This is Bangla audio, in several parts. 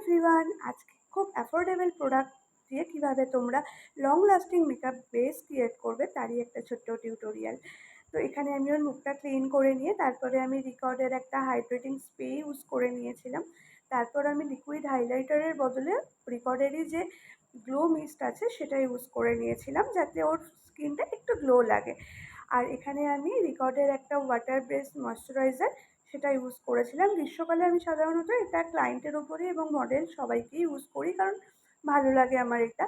এভরিওয়ান, আজকে খুব অ্যাফোর্ডেবল প্রোডাক্ট দিয়ে কীভাবে তোমরা long lasting makeup base create করবে তারই একটা ছোট্ট টিউটোরিয়াল। তো এখানে আমি ওর মুখটা ক্লিন করে নিয়ে তারপরে আমি রিকর্ডের একটা হাইড্রেটিং স্প্রে ইউজ করে নিয়েছিলাম। তারপর আমি লিকুইড হাইলাইটারের বদলে রিকর্ডেরই যে গ্লো মিস্ট আছে সেটা ইউজ করে নিয়েছিলাম, যাতে ওর স্কিনটা একটু গ্লো লাগে। আর এখানে আমি রিকর্ডের একটা ওয়াটার বেস ময়শ্চারাইজার সেটা ইউজ করেছিলাম। গ্রীষ্মকালে আমি সাধারণত এটা ক্লায়েন্টের ওপরে এবং মডেল সবাইকেই ইউজ করি, কারণ ভালো লাগে আমার এটা।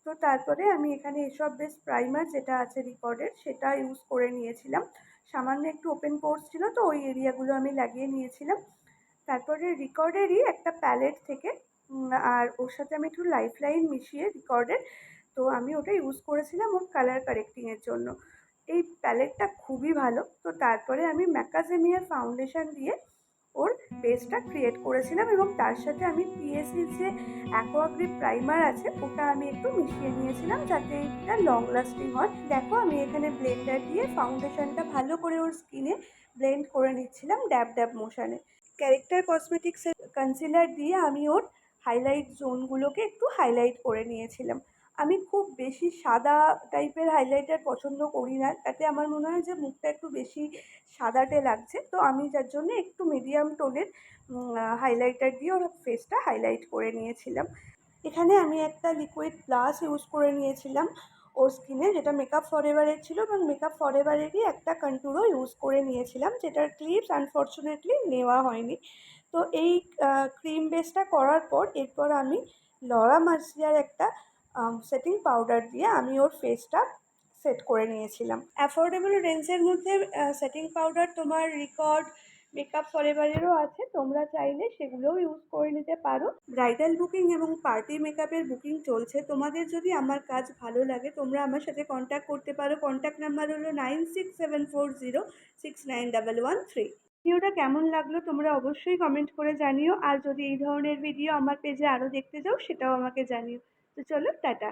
তো তারপরে আমি এখানে এসব বেস প্রাইমার যেটা আছে রিকর্ডের সেটা ইউজ করে নিয়েছিলাম। সামান্য একটু ওপেন পোর্স ছিল, তো ওই এরিয়াগুলো আমি লাগিয়ে নিয়েছিলাম। তারপরে রিকর্ডেরই একটা প্যালেট থেকে আর ওর সাথে আমি একটু লাইফলাইন মিশিয়ে রিকর্ডের, তো আমি ওটা ইউজ করেছিলাম ওর কালার কারেক্টিংয়ের জন্য। এই প্যালেটটা খুবই ভালো। তো তারপরে আমি ম্যাকাডেমিয়ার ফাউন্ডেশন দিয়ে ওর বেসটা ক্রিয়েট করেছিলাম এবং তার সাথে আমি পিএসির যে অ্যাকোয়া গ্রিপ প্রাইমার আছে ওটা আমি একটু মিশিয়ে নিয়েছিলাম, যাতে এটা লং লাস্টিং হয়। দেখো আমি এখানে ব্লেন্ডার দিয়ে ফাউন্ডেশনটা ভালো করে ওর স্কিনে ব্লেন্ড করে নিচ্ছিলাম ড্যাব ড্যাব মোশনে। ক্যারেক্টার কসমেটিক্সের কনসিলার দিয়ে আমি ওর হাইলাইট জোনগুলোকে একটু হাইলাইট করে নিয়েছিলাম। আমি খুব বেশি সাদা টাইপের হাইলাইটার পছন্দ করি না, তাতে আমার মনে হয় যে মুখটা একটু বেশি সাদাটে লাগছে। তো আমি যার জন্য একটু মিডিয়াম টোনের হাইলাইটার দিয়ে ওর ফেসটা হাইলাইট করে নিয়েছিলাম। এখানে আমি একটা লিকুইড ব্লাশ ইউজ করে নিয়েছিলাম ওর স্কিনে, যেটা মেকআপ ফরএভারের ছিল, এবং মেকআপ ফরএভারেরই একটা কন্ট্যুরও ইউজ করে নিয়েছিলাম, যেটার ক্লিপস আনফর্চুনেটলি নেওয়া হয়নি। তো এই ক্রিম বেসটা করার পর এরপর আমি লরা মার্সিয়ার একটা সেটিং পাউডার দিয়ে আমি ওর ফেসটা সেট করে নিয়েছিলাম। অ্যাফোর্ডেবল রেঞ্জের মধ্যে সেটিং পাউডার তোমার রিকর্ড, মেকআপ ফরএভারেরও আছে, তোমরা চাইলে সেগুলোও ইউজ করে নিতে পারো। ব্রাইডাল বুকিং এবং পার্টি মেকআপের বুকিং চলছে। তোমাদের যদি আমার কাজ ভালো লাগে তোমরা আমার সাথে কন্ট্যাক্ট করতে পারো। কন্ট্যাক্ট নাম্বার হলো 9674069113। ভিডিওটা কেমন লাগলো তোমরা অবশ্যই কমেন্ট করে জানিও, আর যদি এই ধরনের ভিডিও আমার পেজে আরও দেখতে চাও সেটাও আমাকে জানিও। তো চলো, টাটা।